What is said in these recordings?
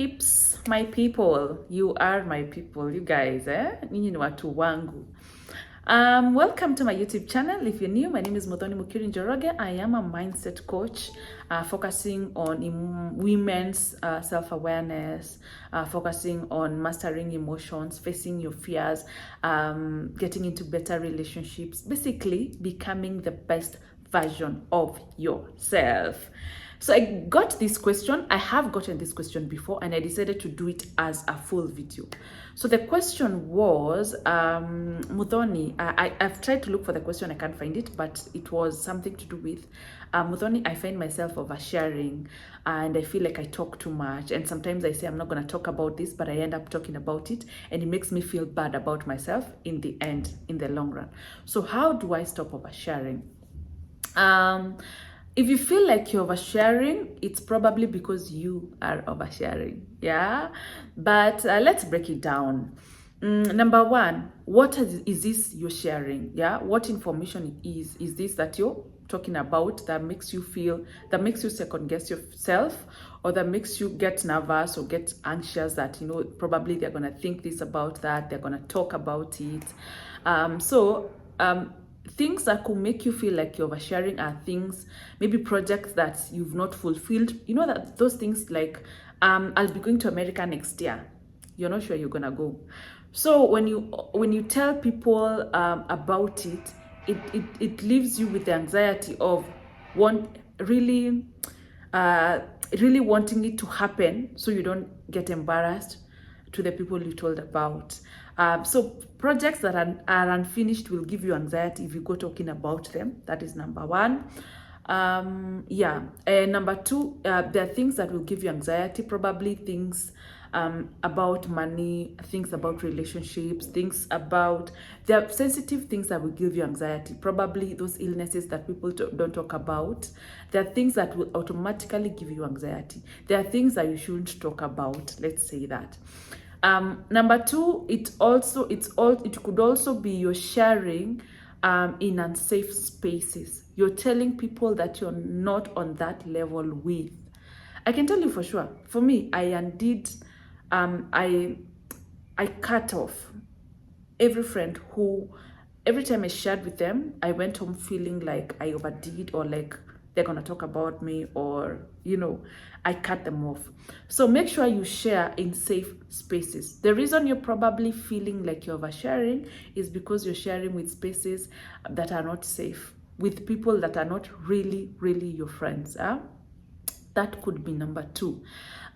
peeps, my people. You are my people, you guys, Ninyi ni watu wangu. Welcome to my YouTube channel. If you're new, my name is Muthoni Mukiri. I am a mindset coach focusing on women's self-awareness, focusing on mastering emotions, facing your fears, getting into better relationships, basically becoming the best version of yourself. So I got this question. I have gotten this question before, and I decided to do it as a full video. So the question was, Muthoni, I've tried to look for the question, I can't find it, but it was something to do with, Muthoni, I find myself oversharing, and I feel like I talk too much, and sometimes I say I'm not going to talk about this, but I end up talking about it, and it makes me feel bad about myself in the end, in the long run. So how do I stop oversharing? If you feel like you're oversharing, it's probably because you are oversharing, yeah? But let's break it down. Number one, what is this you're sharing, yeah? What information is this that you're talking about that makes you feel, that makes you second guess yourself, or that makes you get nervous or get anxious that, you know, probably they're going to think this about that, they're going to talk about it. Things that could make you feel like you're oversharing are things, maybe projects that you've not fulfilled. You know, that those things like, I'll be going to America next year. You're not sure you're gonna go. So when you tell people about it, it leaves you with the anxiety of really wanting it to happen, so you don't get embarrassed to the people you told about. So projects that are unfinished will give you anxiety if you go talking about them. That is number one. And number two, there are things that will give you anxiety, probably things about money, things about relationships, there are sensitive things that will give you anxiety, probably those illnesses that people don't talk about. There are things that will automatically give you anxiety. There are things that you shouldn't talk about, let's say that. Number two, it could also be you're sharing in unsafe spaces. You're telling people that you're not on that level with. I can tell you for sure. For me, I cut off every friend who, every time I shared with them, I went home feeling like I overdid, or like they're gonna talk about me, or, you know, I cut them off. So make sure you share in safe spaces. The reason you're probably feeling like you're oversharing is because you're sharing with spaces that are not safe, with people that are not really your friends. That could be number two.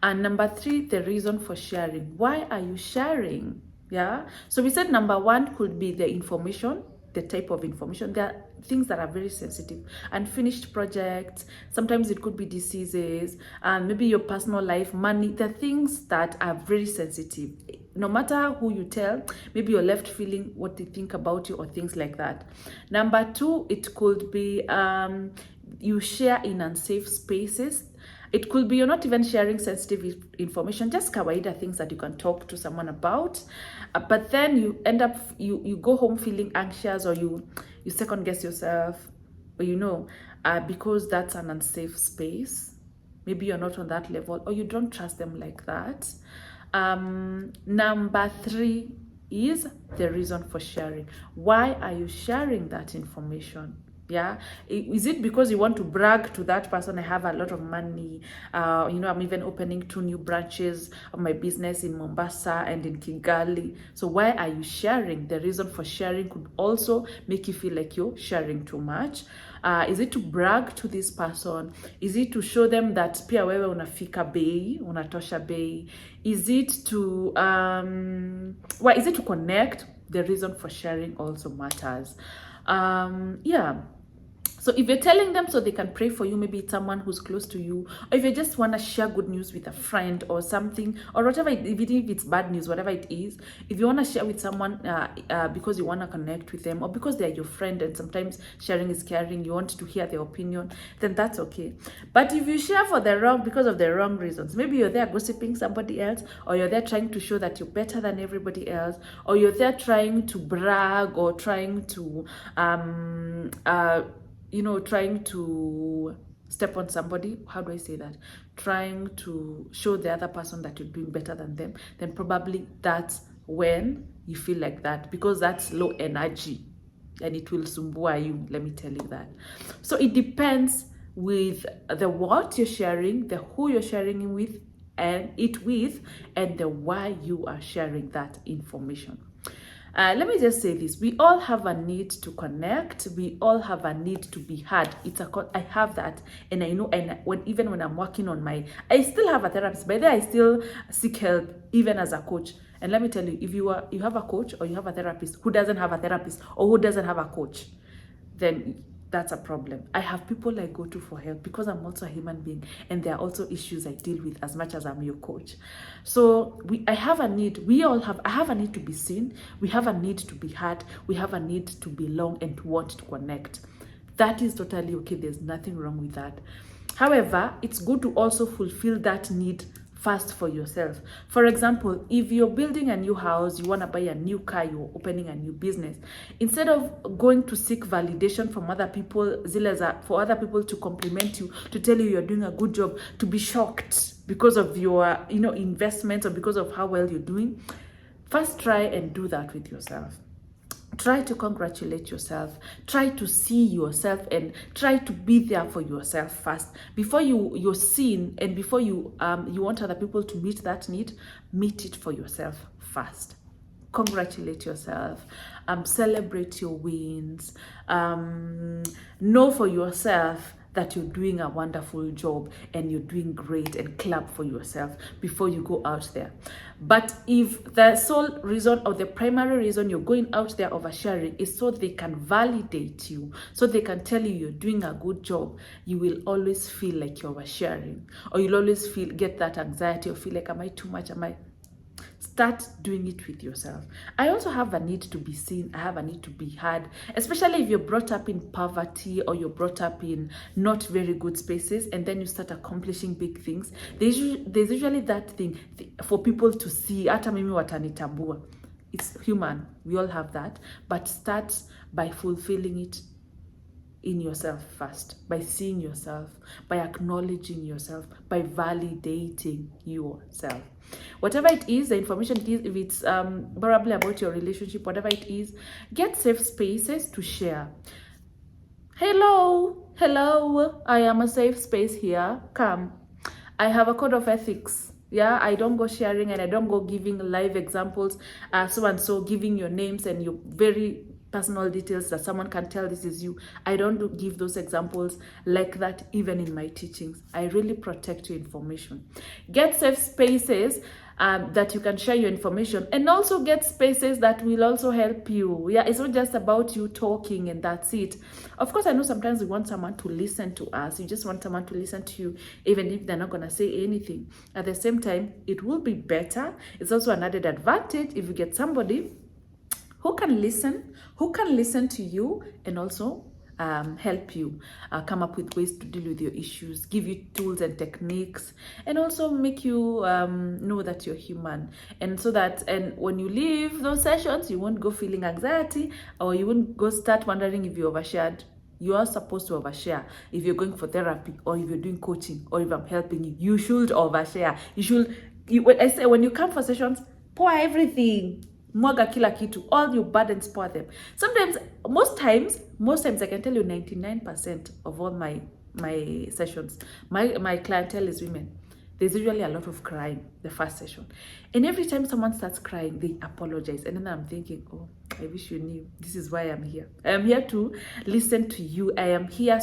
And number three, the reason for sharing. Why are you sharing? Yeah. So we said number one could be the information, the type of information. There are things that are very sensitive, unfinished projects. Sometimes it could be diseases, maybe your personal life, money. The things that are very sensitive. No matter who you tell, maybe you're left feeling what they think about you, or things like that. Number two, it could be you share in unsafe spaces. It could be you're not even sharing sensitive information, just kawaida things that you can talk to someone about. But then you end up, you go home feeling anxious, or you second guess yourself, or because that's an unsafe space. Maybe you're not on that level, or you don't trust them like that. Number three is the reason for sharing. Why are you sharing that information? Yeah, is it because you want to brag to that person, I have a lot of money, I'm even opening 2 new branches of my business in Mombasa and in Kigali? So why are you sharing? The reason for sharing could also make you feel like you're sharing too much. Is it to brag to this person? Is it to show them that pia wewe unafika bei, unatosha bei? Is it to is it to connect? The reason for sharing also matters. So if you're telling them so they can pray for you, maybe it's someone who's close to you, or if you just want to share good news with a friend or something, or whatever, even if it's bad news, whatever it is, if you want to share with someone because you want to connect with them, or because they're your friend and sometimes sharing is caring, you want to hear their opinion, then that's okay. But if you share because of the wrong reasons, maybe you're there gossiping somebody else, or you're there trying to show that you're better than everybody else, or you're there trying to brag, or trying to step on somebody, how do I say that? Trying to show the other person that you're doing better than them, then probably that's when you feel like that, because that's low energy and it will sumbua you, let me tell you that. So it depends with the what you're sharing, the who you're sharing with and it with, and the why you are sharing that information. Let me just say this. We all have a need to connect. We all have a need to be heard. I have that. And I know, and even when I'm working on I still have a therapist. By the way, I still seek help, even as a coach. And let me tell you, if you have a coach or you have a therapist who doesn't have a therapist or who doesn't have a coach, then that's a problem. I have people I go to for help because I'm also a human being, and there are also issues I deal with as much as I'm your coach. So I have a need. I have a need to be seen. We have a need to be heard. We have a need to belong and to want to connect. That is totally okay. There's nothing wrong with that. However, it's good to also fulfill that need first for yourself. For example, if you're building a new house, you want to buy a new car, you're opening a new business, instead of going to seek validation from other people, for other people to compliment you, to tell you you're doing a good job, to be shocked because of your investments or because of how well you're doing, first try and do that with yourself. Try to congratulate yourself. Try to see yourself and try to be there for yourself first. Before you're seen and before you want other people to meet that need, meet it for yourself first. Congratulate yourself. Celebrate your wins. Know for yourself that you're doing a wonderful job and you're doing great, and clap for yourself before you go out there. But if the sole reason or the primary reason you're going out there oversharing is so they can validate you, so they can tell you you're doing a good job, you will always feel like you're oversharing, or you'll always get that anxiety or feel like, am I too much? Start doing it with yourself. I also have a need to be seen. I have a need to be heard, especially if you're brought up in poverty or you're brought up in not very good spaces, and then you start accomplishing big things. There's usually that thing for people to see. Hata mimi watanitambua. It's human. We all have that. But start by fulfilling it in yourself first, by seeing yourself, by acknowledging yourself, by validating yourself. Whatever it is, the information it is, if it's probably about your relationship, whatever it is, get safe spaces to share. Hello, I am a safe space here. Come. I have a code of ethics. Yeah, I don't go sharing and I don't go giving live examples, so and so, giving your names and your very personal details that someone can tell this is you. I don't give those examples like that even in my teachings. I really protect your information. Get safe spaces that you can share your information, and also get spaces that will also help you. Yeah, it's not just about you talking and that's it. Of course, I know sometimes we want someone to listen to us. You just want someone to listen to you even if they're not going to say anything. At the same time, it will be better. It's also an added advantage if you get somebody who can listen to you and also help you come up with ways to deal with your issues, give you tools and techniques, and also make you know that you're human. And so that, and when you leave those sessions, you won't go feeling anxiety, or you won't go start wondering if you overshared. You are supposed to overshare. If you're going for therapy, or if you're doing coaching, or if I'm helping you, you should overshare. When you come for sessions, pour everything. Mwaga kila kitu, all your burdens, pour them. Sometimes, most times I can tell you 99% of all my sessions, my clientele is women. There's usually a lot of crying the first session, and every time someone starts crying, they apologize, and then I'm thinking, oh, I wish you knew. This is why I'm here. I am here to listen to you. I am here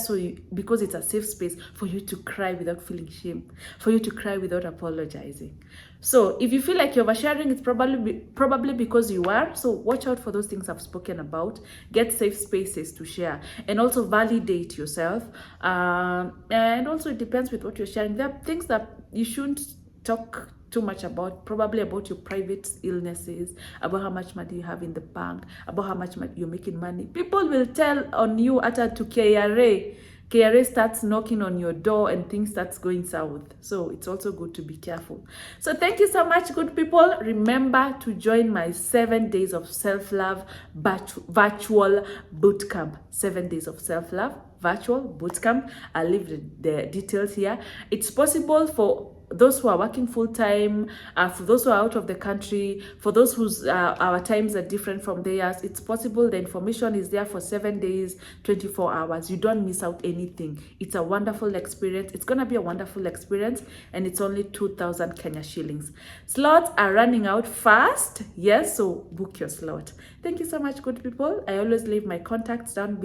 because it's a safe space for you to cry without feeling shame, for you to cry without apologizing. So if you feel like you're oversharing, it's probably because you are. So watch out for those things I've spoken about. Get safe spaces to share, and also validate yourself. And also it depends with what you're sharing. There are things that you shouldn't talk too much about, probably about your private illnesses, about how much money you have in the bank, about how much you're making money. People will tell on you to KRA. KRA starts knocking on your door and things starts going south. So it's also good to be careful. So thank you so much, good people. Remember to join my 7 days of self-love virtual bootcamp. 7 days of self-love virtual bootcamp. I'll leave the details here. It's possible for those who are working full-time, for those who are out of the country, for those whose our times are different from theirs. It's possible. The information is there for 7 days, 24 hours. You don't miss out anything. It's a wonderful experience. It's gonna be a wonderful experience, and it's only 2,000 Kenya shillings. Slots are running out fast. Yes, so book your slot. Thank you so much, good people. I always leave my contacts down below.